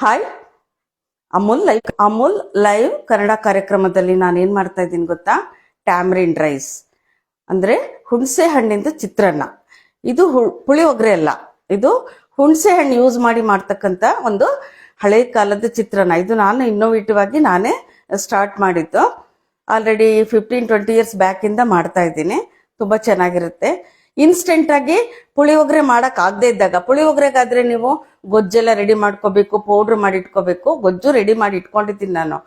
Hi, Amul live Kannada ಕಾರ್ಯಕ್ರಮದಲ್ಲಿ ನಾನು ಏನ್ ಮಾಡ್ತಾ ಇದ್ದೀನಿ ಗೊತ್ತಾ? ಟ್ಯಾಮ್ರಿನ್ ರೈಸ್ ಅಂದ್ರೆ ಹುಣಸೆ ಹಣ್ಣಿಂದ ಚಿತ್ರಾನ್ನ. ಇದು ಪುಳಿಯೋಗರೆ ಅಲ್ಲ, ಇದು ಹುಣಸೆ ಹಣ್ಣು ಯೂಸ್ ಮಾಡಿ ಮಾಡ್ತಕ್ಕಂಥ ಒಂದು ಹಳೆ ಕಾಲದ ಚಿತ್ರಾನ್ನ. ಇದು ನಾನು ಇನ್ನೋವೇಟಿವ್ ಆಗಿ ನಾನೇ ಸ್ಟಾರ್ಟ್ ಮಾಡಿದ್ದು. ಆಲ್ರೆಡಿ 15-20 ಇಯರ್ಸ್ ಬ್ಯಾಕ್ ಇಂದ ಮಾಡ್ತಾ ಇದ್ದೀನಿ. ತುಂಬಾ ಚೆನ್ನಾಗಿರುತ್ತೆ. ಇನ್ಸ್ಟೆಂಟ್ ಆಗಿ ಪುಳಿಯೋಗರೆ ಮಾಡಕ್ ಆಗದೆ ಇದ್ದಾಗ, ಪುಳಿಯೋಗರೆಗಾದ್ರೆ ನೀವು ಗೊಜ್ಜೆಲ್ಲ ರೆಡಿ ಮಾಡ್ಕೋಬೇಕು, ಪೌಡ್ರ್ ಮಾಡಿ ಇಟ್ಕೋಬೇಕು. ಗೊಜ್ಜು ರೆಡಿ ಮಾಡಿ ಇಟ್ಕೊಂಡಿದ್ದೀನಿ ನಾನು,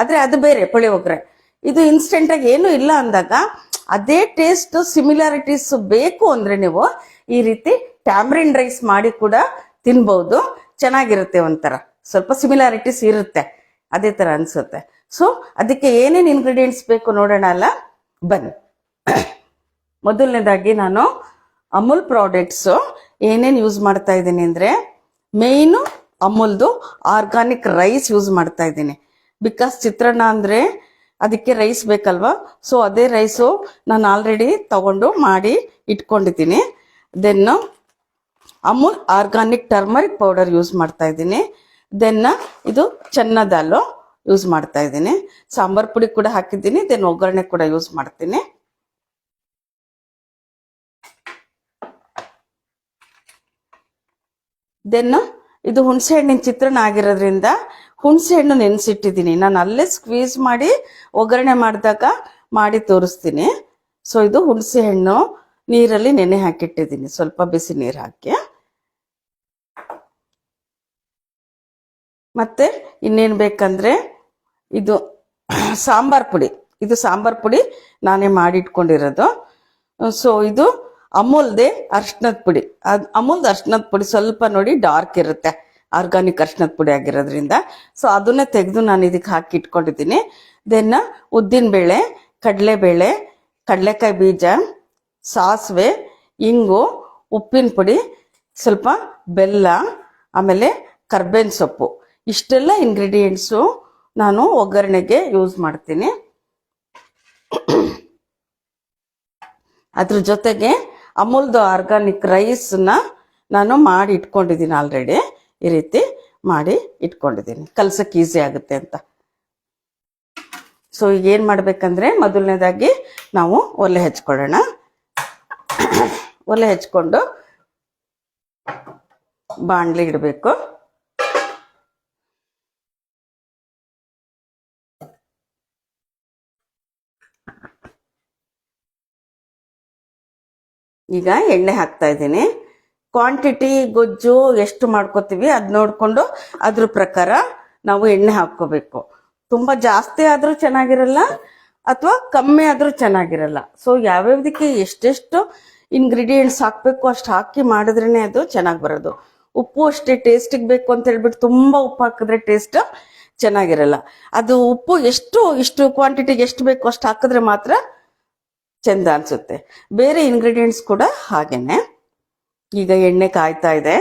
ಆದ್ರೆ ಅದು ಬೇರೆ ಪುಳಿಯೋಗರೆ. ಇದು ಇನ್ಸ್ಟೆಂಟ್ ಆಗಿ ಏನು ಇಲ್ಲ ಅಂದಾಗ ಅದೇ ಟೇಸ್ಟ್ ಸಿಮಿಲಾರಿಟೀಸ್ ಬೇಕು ಅಂದ್ರೆ ನೀವು ಈ ರೀತಿ ಟ್ಯಾಮ್ರಿನ್ ರೈಸ್ ಮಾಡಿ ಕೂಡ ತಿನ್ಬಹುದು. ಚೆನ್ನಾಗಿರುತ್ತೆ, ಒಂಥರ ಸ್ವಲ್ಪ ಸಿಮಿಲಾರಿಟೀಸ್ ಇರುತ್ತೆ, ಅದೇ ತರ ಅನ್ಸುತ್ತೆ. ಸೊ ಅದಕ್ಕೆ ಏನೇನು ಇಂಗ್ರೀಡಿಯೆಂಟ್ಸ್ ಬೇಕು ನೋಡೋಣ ಅಲ್ಲ, ಬನ್ನಿ. ಮೊದಲನೇದಾಗಿ ನಾನು ಅಮೂಲ್ ಪ್ರಾಡಕ್ಟ್ಸ್ ಏನೇನು ಯೂಸ್ ಮಾಡ್ತಾ ಇದ್ದೀನಿ ಅಂದ್ರೆ, ಮೇಯ್ನು ಅಮೂಲ್ದು ಆರ್ಗಾನಿಕ್ ರೈಸ್ ಯೂಸ್ ಮಾಡ್ತಾ ಇದ್ದೀನಿ. ಬಿಕಾಸ್ ಚಿತ್ರಾನ್ನ ಅಂದ್ರೆ ಅದಕ್ಕೆ ರೈಸ್ ಬೇಕಲ್ವಾ. ಸೊ ಅದೇ ರೈಸು ನಾನು ಆಲ್ರೆಡಿ ತಗೊಂಡು ಮಾಡಿ ಇಟ್ಕೊಂಡಿದ್ದೀನಿ. Then Amul organic turmeric powder use ಮಾಡ್ತಾ ಇದ್ದೀನಿ. ದೆನ್ ಇದು ಚನ್ನ ದಾಲು ಯೂಸ್ ಮಾಡ್ತಾ ಇದ್ದೀನಿ. ಸಾಂಬಾರ್ ಪುಡಿ ಕೂಡ ಹಾಕಿದ್ದೀನಿ. ದೆನ್ ಒಗ್ಗರಣೆ ಕೂಡ ಯೂಸ್ ಮಾಡ್ತೀನಿ. ದೆನ್ ಇದು ಹುಣಸೆ ಹಣ್ಣಿನ ಚಿತ್ರಾನ್ನ ಆಗಿರೋದ್ರಿಂದ ಹುಣಸೆ ಹಣ್ಣು ನೆನೆಸಿಟ್ಟಿದ್ದೀನಿ. ನಾನು ಅಲ್ಲೇ ಸ್ಕ್ವೀಸ್ ಮಾಡಿ ಒಗ್ಗರಣೆ ಮಾಡಿದಾಗ ಮಾಡಿ ತೋರಿಸ್ತೀನಿ. ಸೊ ಇದು ಹುಣಸೆ ಹಣ್ಣು ನೀರಲ್ಲಿ ನೆನೆ ಹಾಕಿಟ್ಟಿದ್ದೀನಿ, ಸ್ವಲ್ಪ ಬಿಸಿ ನೀರು ಹಾಕಿ. ಮತ್ತೆ ಇನ್ನೇನು ಬೇಕಂದ್ರೆ ಇದು ಸಾಂಬಾರ್ ಪುಡಿ. ಇದು ಸಾಂಬಾರ್ ಪುಡಿ ನಾನೇ ಮಾಡಿ ಇಟ್ಕೊಂಡಿರೋದು. ಸೊ ಇದು ಅಮೂಲ್ದೆ ಅರ್ಶಿನದ ಪುಡಿ. ಅಮೂಲ್ದ ಅರ್ಶಿನದ ಪುಡಿ ಸ್ವಲ್ಪ ನೋಡಿ ಡಾರ್ಕ್ ಇರುತ್ತೆ, ಆರ್ಗಾನಿಕ್ ಅರ್ಶಿನದ ಪುಡಿ ಆಗಿರೋದ್ರಿಂದ. ಸೊ ಅದನ್ನೇ ತೆಗೆದು ನಾನು ಇದಕ್ಕೆ ಹಾಕಿ ಇಟ್ಕೊಂಡಿದ್ದೀನಿ. ದೆನ್ ಉದ್ದಿನಬೇಳೆ, ಕಡಲೆಬೇಳೆ, ಕಡಲೆಕಾಯಿ ಬೀಜ, ಸಾಸಿವೆ, ಇಂಗು, ಉಪ್ಪಿನ ಪುಡಿ, ಸ್ವಲ್ಪ ಬೆಲ್ಲ, ಆಮೇಲೆ ಕರ್ಬೇವಿನ ಸೊಪ್ಪು. ಇಷ್ಟೆಲ್ಲ ಇಂಗ್ರೀಡಿಯೆಂಟ್ಸು ನಾನು ಒಗ್ಗರಣೆಗೆ ಯೂಸ್ ಮಾಡ್ತೀನಿ. ಅದ್ರ ಜೊತೆಗೆ ಅಮೂಲ್ದು ಆರ್ಗಾನಿಕ್ ರೈಸ್ನ ನಾನು ಮಾಡಿ ಇಟ್ಕೊಂಡಿದ್ದೀನಿ ಆಲ್ರೆಡಿ. ಈ ರೀತಿ ಮಾಡಿ ಇಟ್ಕೊಂಡಿದ್ದೀನಿ, ಕಲ್ಸಕ್ಕೆ ಈಸಿ ಆಗುತ್ತೆ ಅಂತ. ಸೊ ಈಗ ಏನು ಮಾಡ್ಬೇಕಂದ್ರೆ, ಮೊದಲನೇದಾಗಿ ನಾವು ಒಲೆ ಹಚ್ಕೊಳ್ಳೋಣ. ಒಲೆ ಹಚ್ಕೊಂಡು ಬಾಣಲಿ ಇಡಬೇಕು. ಈಗ ಎಣ್ಣೆ ಹಾಕ್ತಾ ಇದ್ದೀನಿ. ಕ್ವಾಂಟಿಟಿ ಗೊಜ್ಜು ಎಷ್ಟು ಮಾಡ್ಕೋತೀವಿ ಅದ್ ನೋಡ್ಕೊಂಡು ಅದ್ರ ಪ್ರಕಾರ ನಾವು ಎಣ್ಣೆ ಹಾಕೋಬೇಕು. ತುಂಬಾ ಜಾಸ್ತಿ ಆದ್ರೂ ಚೆನ್ನಾಗಿರಲ್ಲ, ಅಥವಾ ಕಮ್ಮಿ ಆದ್ರೂ ಚೆನ್ನಾಗಿರಲ್ಲ. ಸೊ ಯಾವ್ಯಾವ್ದಕ್ಕೆ ಎಷ್ಟೆಷ್ಟು ಇಂಗ್ರೀಡಿಯೆಂಟ್ಸ್ ಹಾಕ್ಬೇಕು ಅಷ್ಟು ಹಾಕಿ ಮಾಡಿದ್ರೇನೆ ಅದು ಚೆನ್ನಾಗಿ ಬರೋದು. ಉಪ್ಪು ಅಷ್ಟೇ ಟೇಸ್ಟಿಗೆ ಬೇಕು ಅಂತ ಹೇಳ್ಬಿಟ್ಟು ತುಂಬಾ ಉಪ್ಪು ಹಾಕಿದ್ರೆ ಟೇಸ್ಟ್ ಚೆನ್ನಾಗಿರಲ್ಲ. ಅದು ಉಪ್ಪು ಇಷ್ಟು ಕ್ವಾಂಟಿಟಿಗೆ ಎಷ್ಟು ಬೇಕು ಅಷ್ಟು ಹಾಕಿದ್ರೆ ಮಾತ್ರ ಚಂದ ಅನ್ಸುತ್ತೆ. ಬೇರೆ ಇಂಗ್ರೀಡಿಯೆಂಟ್ಸ್ ಕೂಡ ಹಾಗೇನೆ. ಈಗ ಎಣ್ಣೆ ಕಾಯ್ತಾ ಇದೆ.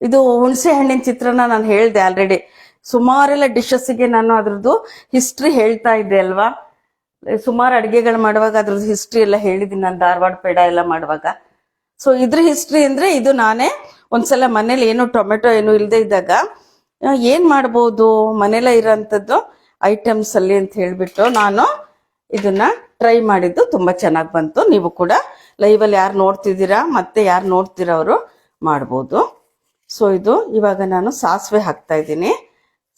ಇದು ಹುಣಸೆ ಹಣ್ಣಿನ ಚಿತ್ರಾನ್ನ ನಾನು ಹೇಳ್ದೆ ಆಲ್ರೆಡಿ. ಸುಮಾರೆಲ್ಲ ಡಿಶಸ್ಗೆ ನಾನು ಅದ್ರದ್ದು ಹಿಸ್ಟ್ರಿ ಹೇಳ್ತಾ ಇದ್ದೆ ಅಲ್ವಾ. ಸುಮಾರು ಅಡುಗೆಗಳು ಮಾಡುವಾಗ ಅದ್ರದ್ದು ಹಿಸ್ಟ್ರಿ ಎಲ್ಲ ಹೇಳಿದ್ದೀನಿ ನಾನು, ಧಾರವಾಡ ಪೇಡ ಎಲ್ಲ ಮಾಡುವಾಗ. ಸೊ ಇದ್ರ ಹಿಸ್ಟ್ರಿ ಅಂದ್ರೆ, ಇದು ನಾನೇ ಒಂದ್ಸಲ ಮನೇಲಿ ಏನು ಟೊಮೆಟೊ ಏನು ಇಲ್ಲದೆ ಇದ್ದಾಗ ಏನ್ ಮಾಡ್ಬೋದು ಮನೇಲೆ ಇರೋಂಥದ್ದು ಐಟಮ್ಸ್ ಅಲ್ಲಿ ಅಂತ ಹೇಳ್ಬಿಟ್ಟು ನಾನು ಇದನ್ನ ಟ್ರೈ ಮಾಡಿದ್ದು. ತುಂಬಾ ಚೆನ್ನಾಗಿ ಬಂತು. ನೀವು ಕೂಡ ಲೈವಲ್ಲಿ ಯಾರು ನೋಡ್ತಿದ್ದೀರಾ ಮತ್ತೆ ಯಾರು ನೋಡ್ತೀರಾ ಅವರು ಮಾಡ್ಬೋದು. ಸೊ ಇದು ಇವಾಗ ನಾನು ಸಾಸಿವೆ ಹಾಕ್ತಾ ಇದ್ದೀನಿ.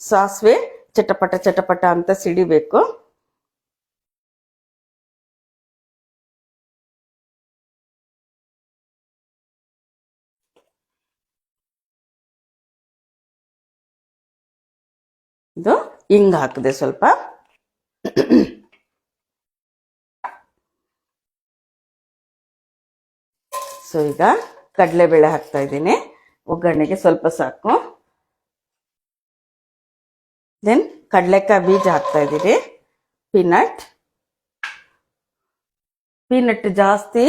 ಸಾಸಿವೆ ಚಟಪಟ ಚಟಪಟ ಅಂತ ಸಿಡಿಬೇಕು. ಇದು ಹಿಂಗ್ ಹಾಕಿದೆ ಸ್ವಲ್ಪ. ಸೊ ಈಗ ಕಡಲೆಬೇಳೆ ಹಾಕ್ತಾ ಇದ್ದೀನಿ. ಒಗ್ಗರಣೆಗೆ ಸ್ವಲ್ಪ ಸಾಕು. ದೆನ್ ಕಡಲೆಕಾಯಿ ಬೀಜ ಹಾಕ್ತಾ ಇದ್ದೀನಿ. ಪೀನಟ್ ಜಾಸ್ತಿ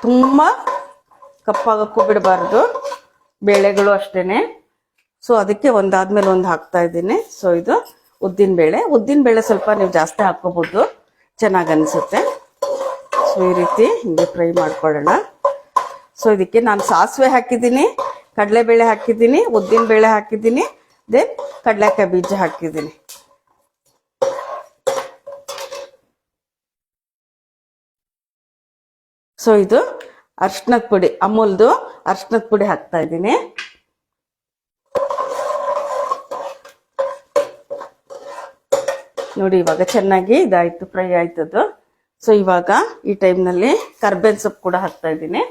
ತುಂಬಾ ಕಪ್ಪಾಗಕ್ಕೂ ಬಿಡಬಾರ್ದು, ಬೇಳೆಗಳು ಅಷ್ಟೇನೆ. ಸೊ ಅದಕ್ಕೆ ಒಂದಾದ್ಮೇಲೆ ಒಂದು ಹಾಕ್ತಾ ಇದ್ದೀನಿ. ಸೊ ಇದು ಉದ್ದಿನಬೇಳೆ ಸ್ವಲ್ಪ ನೀವು ಜಾಸ್ತಿ ಹಾಕೋಬಹುದು, ಚೆನ್ನಾಗಿ ಅನ್ಸುತ್ತೆ. ಸೊ ಈ ರೀತಿ ಹಿಂಗೆ ಫ್ರೈ ಮಾಡ್ಕೊಳ್ಳೋಣ. ಸೊ ಇದಕ್ಕೆ ನಾನು ಸಾಸಿವೆ ಹಾಕಿದ್ದೀನಿ, ಕಡಲೆಬೇಳೆ ಹಾಕಿದ್ದೀನಿ, ಉದ್ದಿನ ಬೇಳೆ ಹಾಕಿದ್ದೀನಿ, ದೆನ್ ಕಡಲೆಕಾಯಿ ಬೀಜ ಹಾಕಿದ್ದೀನಿ. ಸೊ ಇದು ಅರ್ಶಿನದ ಪುಡಿ, ಅಮೂಲ್ದು ಅರ್ಶಿನದ ಪುಡಿ ಹಾಕ್ತಾ ಇದ್ದೀನಿ. ನೋಡಿ ಇವಾಗ ಚೆನ್ನಾಗಿ ಇದಾಯ್ತು, ಫ್ರೈ ಆಯ್ತದು. ಸೊ ಇವಾಗ ಈ ಟೈಮ್ನಲ್ಲಿ ಕರ್ಬೇವಿನ ಸೊಪ್ಪು ಕೂಡ ಹಾಕ್ತಾ ಇದ್ದೀನಿ.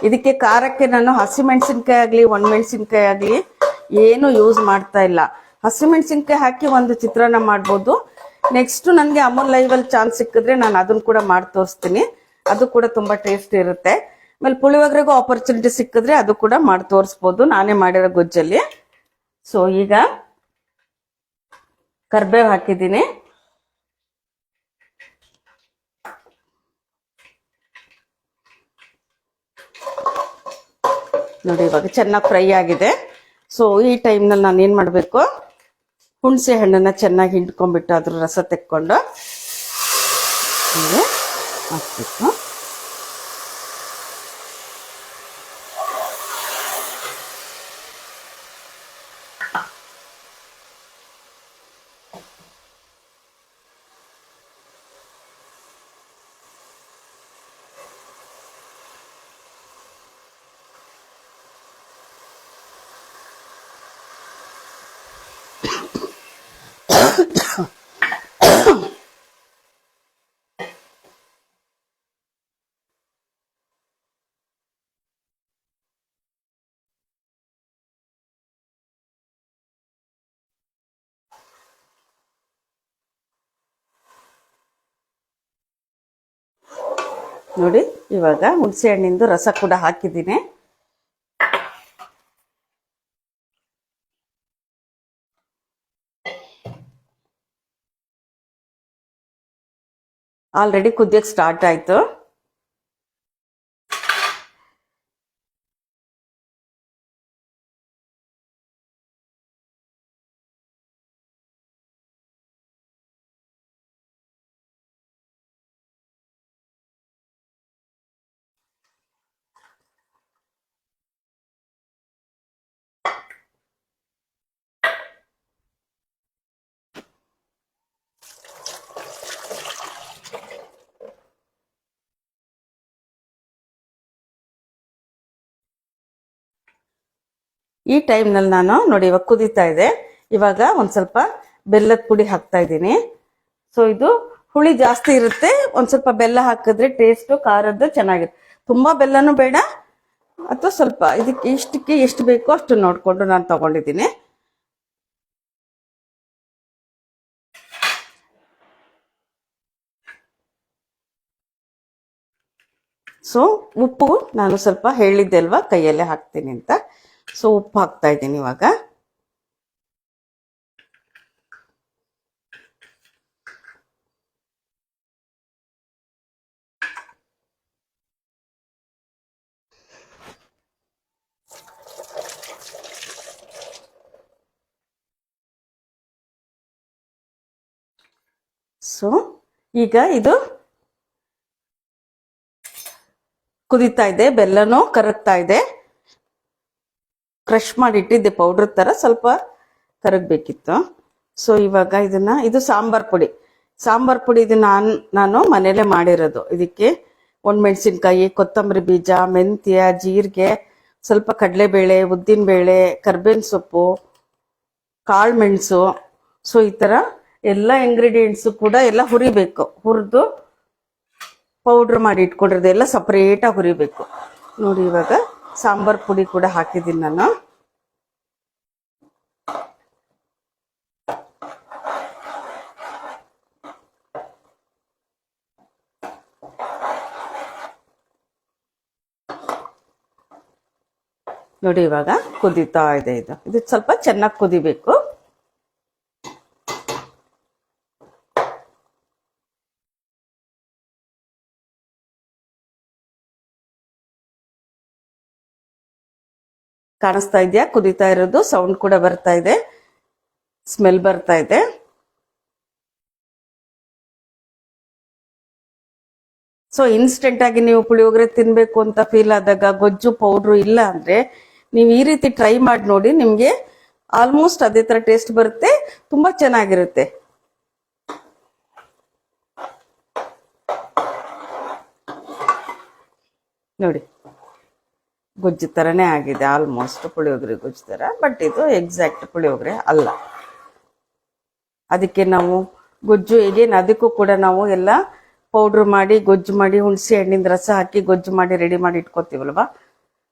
ಇದಕ್ಕೆ ಖಾರಕ್ಕೆ ನಾನು ಹಸಿಮೆಣಸಿನ್ಕಾಯಿ ಆಗಲಿ ಒಣಮೆಣಸಿನ್ಕಾಯಿ ಆಗಲಿ ಏನು ಯೂಸ್ ಮಾಡ್ತಾ ಇಲ್ಲ. ಹಸಿಮೆಣಸಿನ್ಕಾಯಿ ಹಾಕಿ ಒಂದು ಚಿತ್ರಾನ್ನ ಮಾಡ್ಬೋದು. ನೆಕ್ಸ್ಟ್ ನನಗೆ ಅಮೂಲ್ ಲೈವಲ್ಲಿ ಚಾನ್ಸ್ ಸಿಕ್ಕಿದ್ರೆ ನಾನು ಅದನ್ನು ಕೂಡ ಮಾಡಿ ತೋರಿಸ್ತೀನಿ. ಅದು ಕೂಡ ತುಂಬಾ ಟೇಸ್ಟ್ ಇರುತ್ತೆ. ಆಮೇಲೆ ಪುಳಿಯೋಗರೆಗೂ ಆಪರ್ಚುನಿಟಿ ಸಿಕ್ಕಿದ್ರೆ ಅದು ಕೂಡ ಮಾಡಿ ತೋರಿಸ್ಬೋದು, ನಾನೇ ಮಾಡಿರೋ ಗೊಜ್ಜಲ್ಲಿ. ಸೊ ಈಗ ಕರ್ಬೇವು ಹಾಕಿದ್ದೀನಿ. ನೋಡಿ ಇವಾಗ ಚೆನ್ನಾಗಿ ಫ್ರೈ ಆಗಿದೆ. ಸೊ ಈ ಟೈಮ್ನಲ್ಲಿ ನಾನು ಏನು ಮಾಡಬೇಕು, ಹುಣಸೆ ಹಣ್ಣನ್ನು ಚೆನ್ನಾಗಿ ಹಿಂಡ್ಕೊಂಡ್ಬಿಟ್ಟು ಅದ್ರ ರಸ ತೆಕ್ಕೊಂಡು ಹಾಕ್ಬೇಕು. ನೋಡಿ ಇವಾಗ ಹುಣಸೆ ಹಣ್ಣಿಂದು ರಸ ಕೂಡ ಹಾಕಿದ್ದೀನಿ. ಆಲ್ರೆಡಿ ಕುದಿಯಕ್ಕೆ ಸ್ಟಾರ್ಟ್ ಆಯ್ತು. ಈ ಟೈಮ್ನಲ್ಲಿ ನಾನು ನೋಡಿ ಇವಾಗ ಕುದೀತಾ ಇದೆ. ಇವಾಗ ಒಂದ್ ಸ್ವಲ್ಪ ಬೆಲ್ಲದ ಪುಡಿ ಹಾಕ್ತಾ ಇದ್ದೀನಿ. ಸೊ ಇದು ಹುಳಿ ಜಾಸ್ತಿ ಇರುತ್ತೆ, ಒಂದ್ ಸ್ವಲ್ಪ ಬೆಲ್ಲ ಹಾಕಿದ್ರೆ ಟೇಸ್ಟು ಖಾರದ್ದು ಚೆನ್ನಾಗಿರುತ್ತೆ. ತುಂಬಾ ಬೆಲ್ಲನೂ ಬೇಡ, ಅಥವಾ ಸ್ವಲ್ಪ ಇದಕ್ಕೆ ಇಷ್ಟಕ್ಕೆ ಎಷ್ಟು ಬೇಕೋ ಅಷ್ಟು ನೋಡ್ಕೊಂಡು ನಾನು ತಗೊಂಡಿದ್ದೀನಿ. ಸೊ ಉಪ್ಪು ನಾನು ಸ್ವಲ್ಪ ಹೇಳಿದ್ದೆ ಅಲ್ವಾ ಕೈಯಲ್ಲೇ ಹಾಕ್ತೀನಿ ಅಂತ. ಸೊ ಉಪ್ಪು ಹಾಕ್ತಾ ಇದ್ದೀನಿ ಇವಾಗ. ಸೊ ಈಗ ಇದು ಕುದೀತಾ ಇದೆ, ಬೆಲ್ಲನೂ ಕರಗ್ತಾ ಇದೆ. ಕ್ರಷ್ ಮಾಡಿ ಇಟ್ಟಿದ್ದೆ ಪೌಡರ್ ತರ, ಸ್ವಲ್ಪ ಕರಗಬೇಕಿತ್ತು. ಸೊ ಇವಾಗ ಇದು ಸಾಂಬಾರ್ ಪುಡಿ. ಸಾಂಬಾರ್ ಪುಡಿ ಇದು ನಾನು ಮನೇಲೆ ಮಾಡಿರೋದು. ಇದಕ್ಕೆ ಒಣಮೆಣಸಿನ್ಕಾಯಿ, ಕೊತ್ತಂಬರಿ ಬೀಜ, ಮೆಂತ್ಯ, ಜೀರಿಗೆ, ಸ್ವಲ್ಪ ಕಡಲೆಬೇಳೆ, ಉದ್ದಿನಬೇಳೆ, ಕರ್ಬೇವಿನ ಸೊಪ್ಪು, ಕಾಳು ಮೆಣಸು. ಸೊ ಈ ತರ ಎಲ್ಲ ಇಂಗ್ರೀಡಿಯೆಂಟ್ಸು ಕೂಡ ಎಲ್ಲ ಹುರಿಬೇಕು. ಹುರಿದು ಪೌಡ್ರ್ ಮಾಡಿ ಇಟ್ಕೊಂಡಿರೋದು ಎಲ್ಲ ಸಪ್ರೇಟಾಗಿ ಹುರಿಬೇಕು. ನೋಡಿ ಇವಾಗ ಸಾಂಬಾರ್ ಪುಡಿ ಕೂಡ ಹಾಕಿದ್ದೀನಿ ನಾನು. ನೋಡಿ ಇವಾಗ ಕುದೀತಾ ಇದೆ. ಇದು ಸ್ವಲ್ಪ ಚೆನ್ನಾಗಿ ಕುದಿಬೇಕು. ಕಾಣಿಸ್ತಾ ಇದೆಯಾ ಕುದೀತಾ ಇರೋದು? ಸೌಂಡ್ ಕೂಡ ಬರ್ತಾ ಇದೆ, ಸ್ಮೆಲ್ ಬರ್ತಾ ಇದೆ. ಸೊ ಇನ್ಸ್ಟೆಂಟ್ ಆಗಿ ನೀವು ಪುಳಿಯೋಗರೆ ತಿನ್ಬೇಕು ಅಂತ ಫೀಲ್ ಆದಾಗ ಗೊಜ್ಜು ಪೌಡ್ರು ಇಲ್ಲ ಅಂದ್ರೆ ನೀವು ಈ ರೀತಿ ಟ್ರೈ ಮಾಡಿ ನೋಡಿ, ನಿಮ್ಗೆ ಆಲ್ಮೋಸ್ಟ್ ಅದೇ ತರ ಟೇಸ್ಟ್ ಬರುತ್ತೆ, ತುಂಬಾ ಚೆನ್ನಾಗಿರುತ್ತೆ. ನೋಡಿ ಗೊಜ್ಜು ತರನೇ ಆಗಿದೆ, ಆಲ್ಮೋಸ್ಟ್ ಪುಳಿಯೋಗರೆ ಗೊಜ್ಜು ತರ. ಬಟ್ ಇದು ಎಕ್ಸಾಕ್ಟ್ ಪುಳಿಯೋಗರೆ ಅಲ್ಲ. ಅದಕ್ಕೆ ನಾವು ಗೊಜ್ಜು ಹೇಗೇನು ಅದಕ್ಕೂ ಕೂಡ ನಾವು ಎಲ್ಲ ಪೌಡ್ರ್ ಮಾಡಿ ಗೊಜ್ಜು ಮಾಡಿ ಹುಣಸೆ ಹಣ್ಣಿನ ರಸ ಹಾಕಿ ಗೊಜ್ಜು ಮಾಡಿ ರೆಡಿ ಮಾಡಿ ಇಟ್ಕೋತೀವಲ್ವ.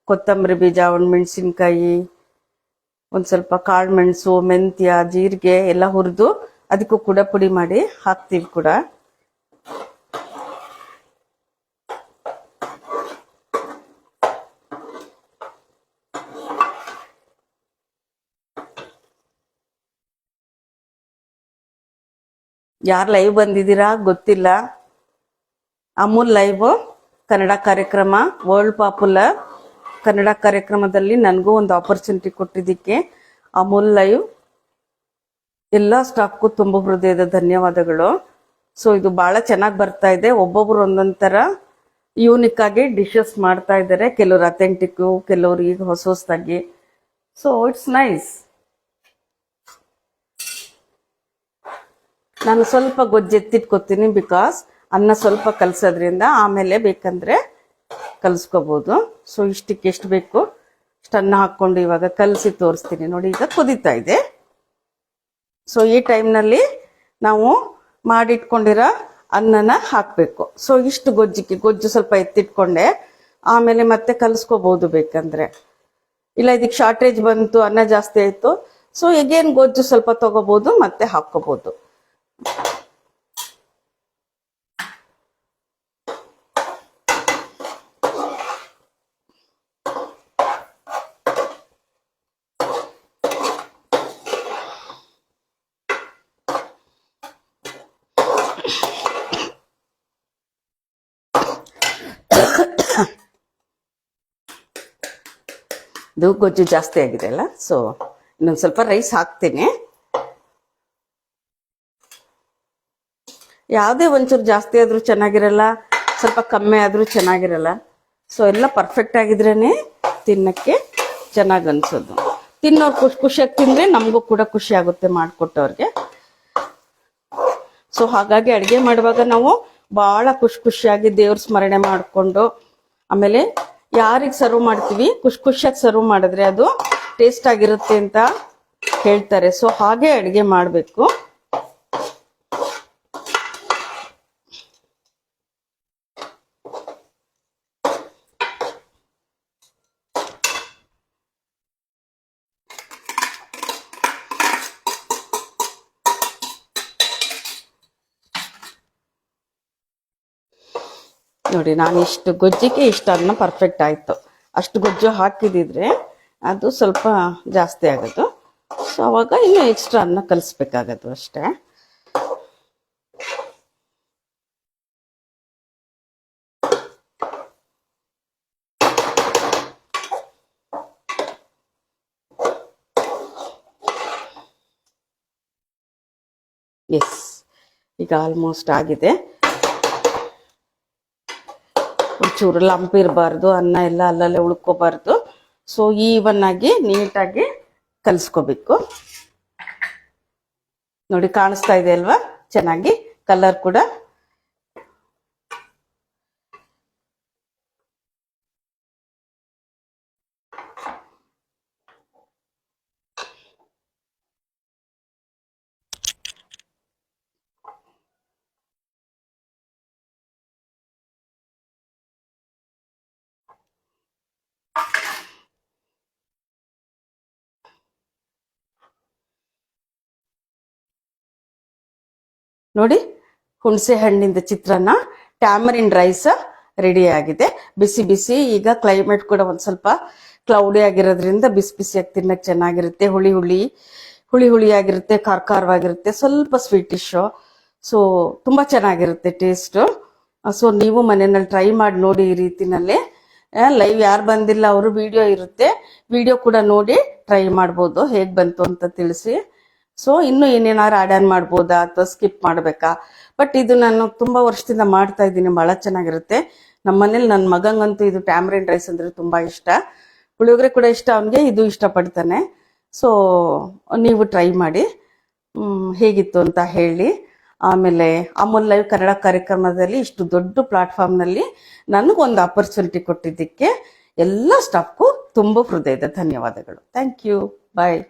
ಕೊತ್ತಂಬರಿ ಬೀಜ, ಒಣಮೆಣಸಿನ್ಕಾಯಿ, ಒಂದು ಸ್ವಲ್ಪ ಕಾಳು ಮೆಣಸು, ಮೆಂತ್ಯ, ಜೀರಿಗೆ ಎಲ್ಲ ಹುರಿದು ಅದಕ್ಕೂ ಕೂಡ ಪುಡಿ ಮಾಡಿ ಹಾಕ್ತೀವಿ ಕೂಡ. ಯಾರು ಲೈವ್ ಬಂದಿದ್ದೀರಾ ಗೊತ್ತಿಲ್ಲ. ಅಮೂಲ್ ಲೈವ್ ಕನ್ನಡ ಕಾರ್ಯಕ್ರಮ, ವರ್ಲ್ಡ್ ಪಾಪ್ಯುಲರ್ ಕನ್ನಡ ಕಾರ್ಯಕ್ರಮದಲ್ಲಿ ನನಗೂ ಒಂದು ಆಪರ್ಚುನಿಟಿ ಕೊಟ್ಟಿದ್ದಕ್ಕೆ ಅಮೂಲ್ ಲೈವ್ ಎಲ್ಲ ಸ್ಟಾಫ್ಗೂ ತುಂಬ ಹೃದಯದ ಧನ್ಯವಾದಗಳು. ಸೊ ಇದು ಬಹಳ ಚೆನ್ನಾಗಿ ಬರ್ತಾ ಇದೆ. ಒಬ್ಬೊಬ್ರು ಒಂದೊಂಥರ ಯೂನಿಕ್ ಆಗಿ ಡಿಶಸ್ ಮಾಡ್ತಾ ಇದ್ದಾರೆ. ಕೆಲವರು ಅಥೆಂಟಿಕ್, ಕೆಲವರು ಈಗ ಹೊಸದಾಗಿ. So it's nice. ನಾನು ಸ್ವಲ್ಪ ಗೊಜ್ಜು ಎತ್ತಿಟ್ಕೋತೀನಿ, ಬಿಕಾಸ್ ಅನ್ನ ಸ್ವಲ್ಪ ಕಲಸೋದ್ರಿಂದ ಆಮೇಲೆ ಬೇಕಂದ್ರೆ ಕಲಿಸ್ಕೋಬಹುದು. ಸೊ ಇಷ್ಟಕ್ಕೆ ಎಷ್ಟು ಬೇಕು ಅಷ್ಟು ಅನ್ನ ಹಾಕೊಂಡು ಇವಾಗ ಕಲಸಿ ತೋರಿಸ್ತೀನಿ ನೋಡಿ. ಈಗ ಕುದೀತಾ ಇದೆ. ಸೊ ಈ ಟೈಮ್ನಲ್ಲಿ ನಾವು ಮಾಡಿಟ್ಕೊಂಡಿರೋ ಅನ್ನನ ಹಾಕಬೇಕು. ಸೊ ಇಷ್ಟು ಗೊಜ್ಜು ಸ್ವಲ್ಪ ಎತ್ತಿಟ್ಕೊಂಡೆ, ಆಮೇಲೆ ಮತ್ತೆ ಕಲಿಸ್ಕೋಬಹುದು ಬೇಕಂದ್ರೆ. ಇಲ್ಲ ಇದಕ್ಕೆ ಶಾರ್ಟೇಜ್ ಬಂತು, ಅನ್ನ ಜಾಸ್ತಿ ಆಯ್ತು, ಸೊ ಈಗೇನು ಗೊಜ್ಜು ಸ್ವಲ್ಪ ತಗೋಬಹುದು ಮತ್ತೆ ಹಾಕೋಬಹುದು. ಇದು ಗೊಜ್ಜು ಜಾಸ್ತಿ ಆಗಿದೆ ಅಲ್ಲ, ಸೊ ಇನ್ನೊಂದು ಸ್ವಲ್ಪ ರೈಸ್ ಹಾಕ್ತೀನಿ. ಯಾವುದೇ ಒಂಚೂರು ಜಾಸ್ತಿ ಆದ್ರೂ ಚೆನ್ನಾಗಿರಲ್ಲ, ಸ್ವಲ್ಪ ಕಮ್ಮಿ ಆದ್ರೂ ಚೆನ್ನಾಗಿರಲ್ಲ. ಸೊ ಎಲ್ಲ ಪರ್ಫೆಕ್ಟ್ ಆಗಿದ್ರೇನೆ ತಿನ್ನಕ್ಕೆ ಚೆನ್ನಾಗಿ ಅನ್ಸೋದು. ತಿನ್ನೋರು ಖುಷಿಯಾಗಿ ತಿಂದ್ರೆ ನಮಗೂ ಕೂಡ ಖುಷಿ ಆಗುತ್ತೆ ಮಾಡಿಕೊಟ್ಟವ್ರಿಗೆ. ಸೊ ಹಾಗಾಗಿ ಅಡುಗೆ ಮಾಡುವಾಗ ನಾವು ಬಹಳ ಖುಷಿಯಾಗಿ ದೇವ್ರ ಸ್ಮರಣೆ ಮಾಡಿಕೊಂಡು, ಆಮೇಲೆ ಯಾರಿಗೆ ಸರ್ವ್ ಮಾಡ್ತೀವಿ ಖುಷಿಯಾಗಿ ಸರ್ವ್ ಮಾಡಿದ್ರೆ ಅದು ಟೇಸ್ಟ್ ಆಗಿರುತ್ತೆ ಅಂತ ಹೇಳ್ತಾರೆ. ಸೊ ಹಾಗೆ ಅಡುಗೆ ಮಾಡಬೇಕು. ನೋಡಿ ನಾನು ಇಷ್ಟು ಗೊಜ್ಜಿಗೆ ಇಷ್ಟು ಅನ್ನ ಪರ್ಫೆಕ್ಟ್ ಆಯಿತು. ಅಷ್ಟು ಗೊಜ್ಜು ಹಾಕಿದಿದ್ರೆ ಅದು ಸ್ವಲ್ಪ ಜಾಸ್ತಿ ಆಗೋದು. ಸೊ ಅವಾಗ ಇನ್ನೂ ಎಕ್ಸ್ಟ್ರಾ ಅನ್ನ ಕಲಿಸ್ಬೇಕಾಗದು ಅಷ್ಟೇ. ಎಸ್, ಈಗ ಆಲ್ಮೋಸ್ಟ್ ಆಗಿದೆ. ಒಂಚೂರು ಲಂಪ್ ಇರಬಾರ್ದು, ಅನ್ನ ಎಲ್ಲ ಅಲ್ಲಲ್ಲೇ ಉಳ್ಕೋಬಾರ್ದು. ಸೊ ಈವನ್ ಆಗಿ ನೀಟಾಗಿ ಕಲಿಸ್ಕೋಬೇಕು. ನೋಡಿ ಕಾಣಿಸ್ತಾ ಇದೆ ಅಲ್ವಾ ಚೆನ್ನಾಗಿ, ಕಲರ್ ಕೂಡ. ನೋಡಿ ಹುಣಸೆ ಹಣ್ಣಿಂದ ಚಿತ್ರಾನ್ನ, ಟ್ಯಾಮರಿನ್ ರೈಸ್ ರೆಡಿ ಆಗಿದೆ. ಬಿಸಿ ಬಿಸಿ. ಈಗ ಕ್ಲೈಮೇಟ್ ಕೂಡ ಒಂದ್ ಸ್ವಲ್ಪ ಕ್ಲೌಡಿ ಆಗಿರೋದ್ರಿಂದ ಬಿಸಿ ಬಿಸಿಯಾಗಿ ತಿನ್ನಕ್ಕೆ ಚೆನ್ನಾಗಿರುತ್ತೆ. ಹುಳಿ ಆಗಿರುತ್ತೆ, ಖಾರವಾಗಿರುತ್ತೆ, ಸ್ವಲ್ಪ ಸ್ವೀಟಿಶು. ಸೊ ತುಂಬಾ ಚೆನ್ನಾಗಿರುತ್ತೆ ಟೇಸ್ಟ್. ಸೊ ನೀವು ಮನೆಯಲ್ಲಿ ಟ್ರೈ ಮಾಡಿ ನೋಡಿ ಈ ರೀತಿನಲ್ಲಿ. ಲೈವ್ ಯಾರು ಬಂದಿಲ್ಲ ಅವರು ವಿಡಿಯೋ ಇರುತ್ತೆ, ವಿಡಿಯೋ ಕೂಡ ನೋಡಿ ಟ್ರೈ ಮಾಡ್ಬೋದು ಹೇಗ್ ಬಂತು ಅಂತ ತಿಳಿಸಿ. ಸೊ ಇನ್ನು ಏನೇನಾರು ಆಡ್ ಆನ್ ಮಾಡ್ಬೋದಾ ಅಥವಾ ಸ್ಕಿಪ್ ಮಾಡ್ಬೇಕಾ? ಬಟ್ ಇದು ನಾನು ತುಂಬಾ ವರ್ಷದಿಂದ ಮಾಡ್ತಾ ಇದ್ದೀನಿ, ಬಹಳ ಚೆನ್ನಾಗಿರುತ್ತೆ. ನಮ್ಮ ಮನೇಲಿ ನನ್ನ ಮಗಂಗಂತೂ ಇದು ಟ್ಯಾಮ್ರಿನ್ ರೈಸ್ ಅಂದ್ರೆ ತುಂಬಾ ಇಷ್ಟ, ಪುಳಿಯೋಗರೆ ಕೂಡ ಇಷ್ಟ ಅವನಿಗೆ, ಇದು ಇಷ್ಟಪಡ್ತಾನೆ. ಸೊ ನೀವು ಟ್ರೈ ಮಾಡಿ, ಹೇಗಿತ್ತು ಅಂತ ಹೇಳಿ. ಆಮೇಲೆ ಅಮೂಲ್ ಲೈವ್ ಕನ್ನಡ ಕಾರ್ಯಕ್ರಮದಲ್ಲಿ ಇಷ್ಟು ದೊಡ್ಡ ಪ್ಲಾಟ್ಫಾರ್ಮ್ನಲ್ಲಿ ನನಗೊಂದು ಆಪರ್ಚುನಿಟಿ ಕೊಟ್ಟಿದ್ದಕ್ಕೆ ಎಲ್ಲ ಸ್ಟಾಫ್ಗೂ ತುಂಬ ಹೃದಯದ ಧನ್ಯವಾದಗಳು. Thank you. ಬಾಯ್.